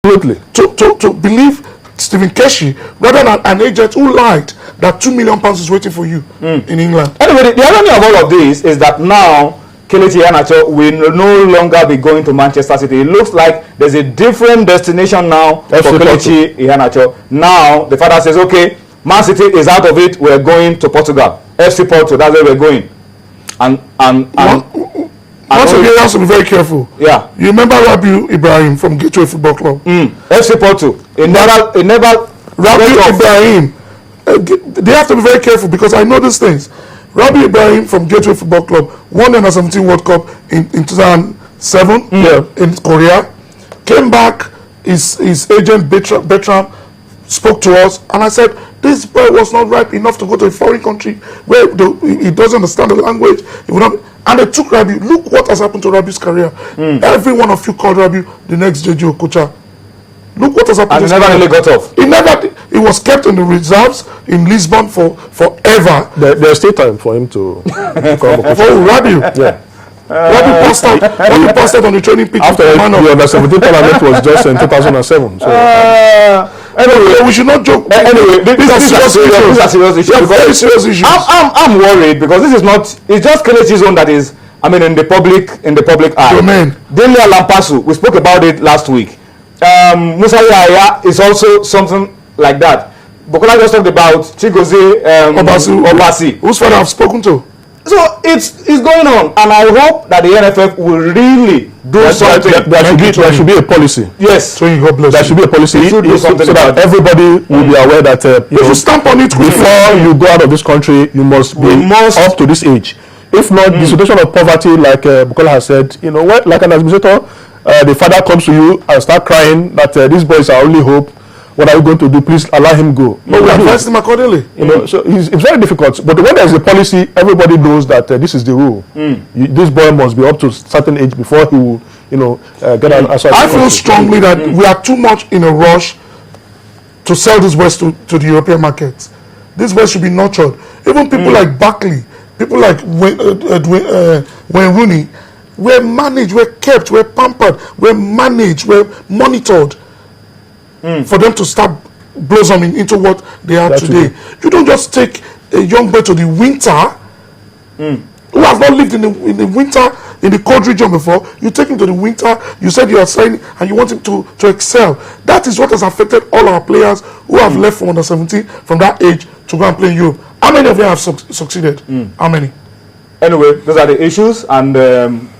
Absolutely. To believe Stephen Keshi rather than an agent who lied that £2 million is waiting for you in England. Anyway, the irony of all of this is that now Kelechi Iheanacho will no longer be going to Manchester City. It looks like there's a different destination now for Kelechi Iheanacho. Now the father says, okay, Man City is out of it, we're going to Portugal. FC Porto, that's where we're going. And once again, you have to be very careful. Yeah. You remember Rabiu Ibrahim from Gateway Football Club? FC Porto. It never Rabiu Ibrahim. They have to be very careful because I know these things. Rabiu Ibrahim from Gateway Football Club won the Under-17 World Cup in 2007 in Korea. Came back, his agent Bertram spoke to us, and I said, this boy was not ripe enough to go to a foreign country where he doesn't understand the language. He would not, and they took Rabiu. Look what has happened to Rabiu's career. Every one of you called Rabiu the next JJ Okocha. Look what has happened. And he never really got off. He was kept in the reserves in Lisbon forever. There's still time for him to come. Oh, Rabiu. Yeah. Rabiu passed out on the training pitch. After the Under-17 tournament was just in 2007. So. Anyway, we should not joke. Anyway, these are serious issues. Very serious issues. I'm worried because this is not. It's just Kelechi's own that is. I mean, in the public eye. Domain. Delia Lampasu, we spoke about it last week. Musa Yaya is also something like that. Bukola just talked about Chigozie Obasi, whose father I've spoken to. So it's going on, and I hope that the NFF will really do something. There should be a policy. Yes, there should be a policy so that everybody will be aware that you should stamp on it before you go out of this country. You must be up to this age. If not, the situation of poverty, like Bukola has said, you know, like an administrator, the father comes to you and start crying that these boys are only hope. What are you going to do? Please allow him go. No, we advise him accordingly. You know, so it's very difficult. But when there is a policy, everybody knows that this is the rule. This boy must be up to a certain age before he will, you know, get an answer. I feel strongly that we are too much in a rush to sell this West to the European markets. This West should be nurtured. Even people like Barkley, people like Wayne Rooney, we're managed, we're kept, we're pampered, we're managed, we're monitored. For them to start blossoming into what they are today. You don't just take a young boy to the winter who has not lived in the winter in the cold region before. You take him to the winter, you said you are signing and you want him to excel. That is what has affected all our players who have left from under-17 from that age to go and play in Europe. How many of them have succeeded? How many? Anyway, those are the issues, and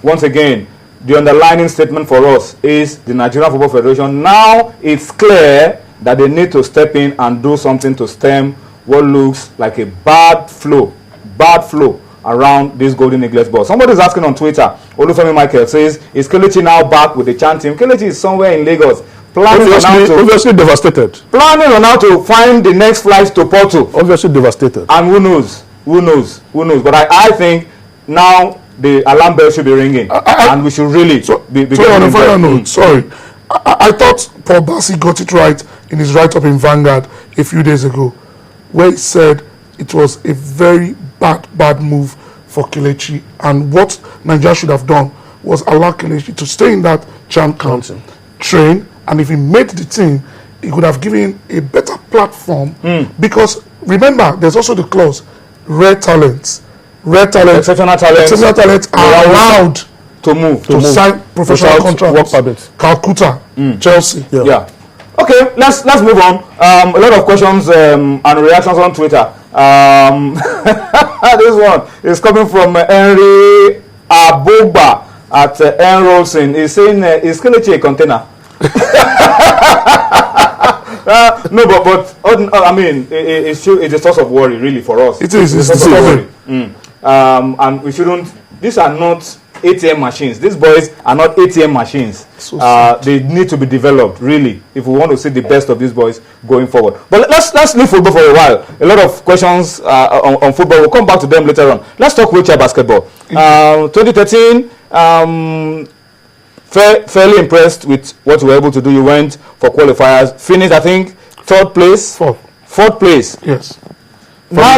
once again, the underlining statement for us is the Nigerian Football Federation. Now it's clear that they need to step in and do something to stem what looks like a bad flow around this Golden Eaglet ball. Somebody is asking on Twitter, Olufemi Michael says, is Kelechi now back with the chanting? Kelechi is somewhere in Lagos. Obviously devastated. Planning on how to find the next flight to Porto. Obviously devastated. And who knows? But I think now the alarm bell should be ringing, and we should really be on a final note, sorry. I thought Paul Bassi got it right in his write-up in Vanguard a few days ago, where he said it was a very bad move for Kelechi, and what Nigeria should have done was allow Kelechi to stay in that champ camp, train, and if he made the team, he could have given a better platform, because remember, there's also the clause, exceptional talents are allowed to move to sign professional contracts. Work permit. Calcutta, Chelsea. Yeah. Okay, let's move on. A lot of questions and reactions on Twitter. This one is coming from Henry Aboba at Enrolson. He's saying, is Kelechi a container? No, but I mean, it's a source of worry, really, for us. It is. It's a source of worry. And we shouldn't. These are not ATM machines. These boys are not ATM machines. They need to be developed, really, if we want to see the best of these boys going forward. But let's leave football for a while. A lot of questions on football. We'll come back to them later on. Let's talk wheelchair basketball. 2013. Fairly impressed with what you were able to do. You went for qualifiers, finished, I think, fourth place. Fourth place. Yes. Now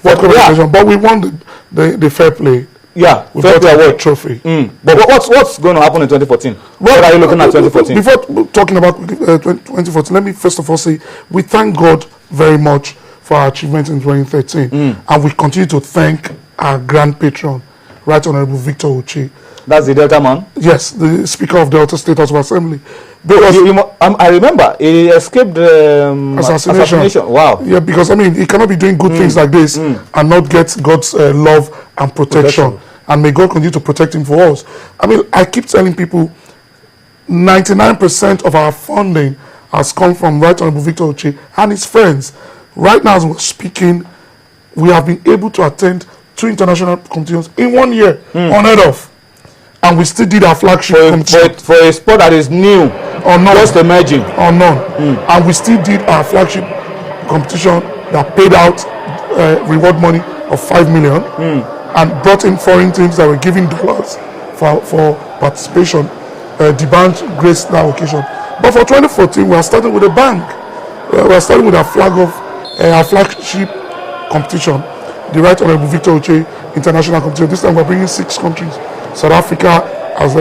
But we won the fair play Yeah, we Fair got Play a Award trophy. But what's going to happen in 2014? What are you looking at 2014? Before talking about 2014, let me first of all say we thank God very much for our achievements in 2013, and we continue to thank our grand patron, Right Honorable Victor Uche. That's the Delta man? Yes, the Speaker of Delta State House of Assembly. Because I remember he escaped assassination. Wow. Yeah, because I mean, he cannot be doing good things like this and not get God's love and protection. And may God continue to protect him for us. I mean, I keep telling people 99% of our funding has come from Right Honorable Victor Uche and his friends. Right now, as we're speaking, we have been able to attend 2 international competitions in 1 year, unheard of. And we still did our flagship competition. For a sport that is new, unknown, just emerging. Unknown. And we still did our flagship competition that paid out reward money of $5 million and brought in foreign teams that were giving dollars for participation. The band graced that occasion. But for 2014, we are starting with a bang. We are starting with our flagship competition, the Right Honorable Victor Uche International Competition. This time we're bringing 6 countries. South Africa has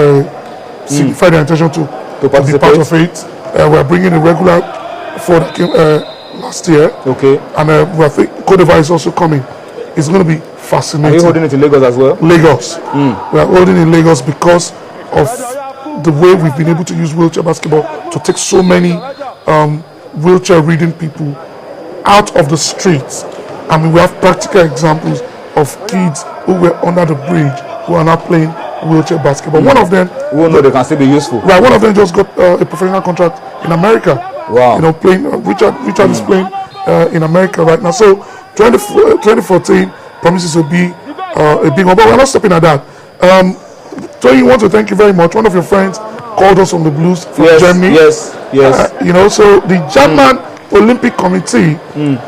signified their intention to be part of it. We're bringing a regular 4 that came last year. Okay. And we think Cote d'Ivoire is also coming. It's going to be fascinating. Are you holding it in Lagos as well? Lagos. We are holding in Lagos because of the way we've been able to use wheelchair basketball to take so many wheelchair reading people out of the streets. I mean, we have practical examples of kids who were under the bridge who are now playing wheelchair basketball. One of them, we know they can still be useful. Right, one of them just got a professional contract in America. Wow. You know, playing Richard is playing in America right now. So 2014 promises to be a big one, but we're not stopping at that. Tony, want to thank you very much. One of your friends called us from the Blues from Germany. Yes. You know, so the German Olympic Committee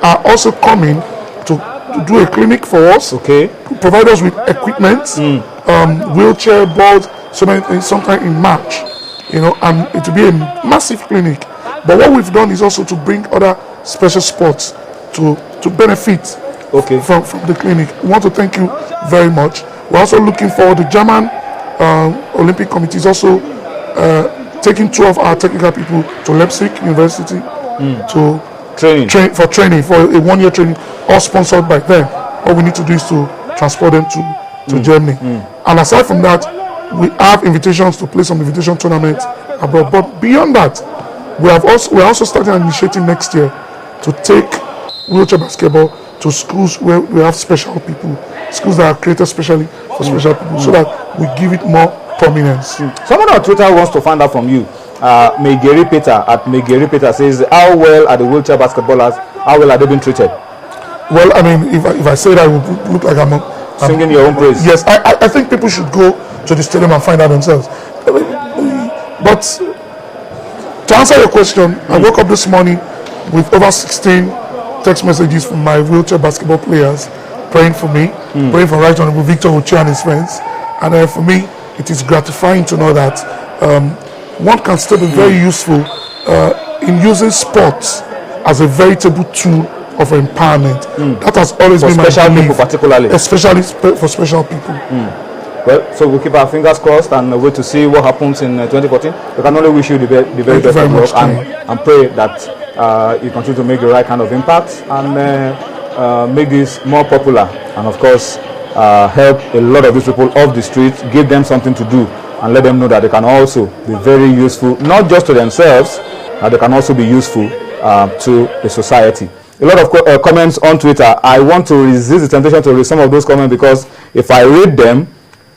are also coming to do a clinic for us. Okay. Provide us with equipment, wheelchair boards, so many things. Sometime in March, you know, and it will be a massive clinic. But what we've done is also to bring other special sports to benefit from the clinic. We want to thank you very much. We're also looking for the German Olympic Committee is also taking 2 of our technical people to Leipzig University to train for a 1-year training, all sponsored by them. All we need to do is to transport them to Germany. And aside from that, we have invitations to play some invitation tournaments abroad. But beyond that, we're also starting an initiative next year to take wheelchair basketball to schools where we have special people, schools that are created specially for special people, so that we give it more prominence. Someone on Twitter wants to find out from you. Megeri Peter says, how well are the wheelchair basketballers? How well are they being treated? Well, I mean, if I say that, it would look like I'm singing your own praise. Yes, I think people should go to the stadium and find out themselves. But to answer your question, I woke up this morning with over 16 text messages from my wheelchair basketball players praying for me, praying for Right Honorable Victor Uche and his friends. And for me, it is gratifying to know that one can still be very useful in using sports as a veritable tool of empowerment. That has always been my belief. For special people particularly. Especially for special people. Well, so we'll keep our fingers crossed and wait to see what happens in 2014. We can only wish you the very best of luck and pray that you continue to make the right kind of impact and make this more popular, and of course help a lot of these people off the streets, give them something to do and let them know that they can also be very useful, not just to themselves, they can also be useful to the society. A lot of comments on Twitter. I want to resist the temptation to read some of those comments because if I read them,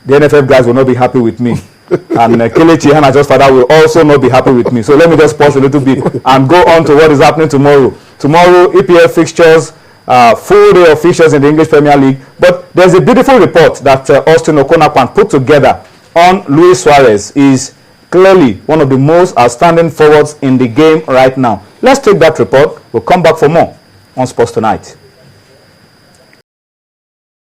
the NFF guys will not be happy with me. And Kelechi Iheanacho's father will also not be happy with me. So let me just pause a little bit and go on to what is happening tomorrow. Tomorrow, EPL fixtures, full day of fixtures in the English Premier League. But there's a beautiful report that Austin Okonakwan put together on Luis Suarez. Is clearly one of the most outstanding forwards in the game right now. Let's take that report. We'll come back for more on Sports Tonight.